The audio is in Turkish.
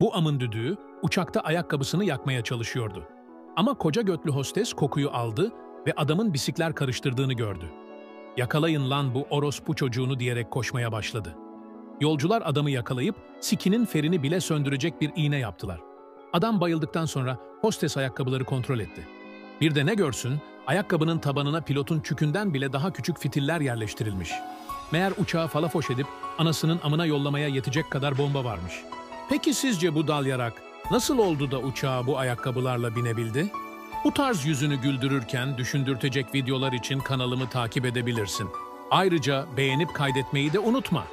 Bu amın düdüğü uçakta ayakkabısını yakmaya çalışıyordu. Ama koca götlü hostes kokuyu aldı ve adamın bisikler karıştırdığını gördü. "Yakalayın lan bu orospu çocuğunu" diyerek koşmaya başladı. Yolcular adamı yakalayıp sikinin ferini bile söndürecek bir iğne yaptılar. Adam bayıldıktan sonra hostes ayakkabıları kontrol etti. Bir de ne görsün, ayakkabının tabanına pilotun çükünden bile daha küçük fitiller yerleştirilmiş. Meğer uçağı falafoş edip anasının amına yollamaya yetecek kadar bomba varmış. Peki sizce bu dalyarak nasıl oldu da uçağa bu ayakkabılarla binebildi? Bu tarz yüzünü güldürürken düşündürtecek videolar için kanalımı takip edebilirsin. Ayrıca beğenip kaydetmeyi de unutma.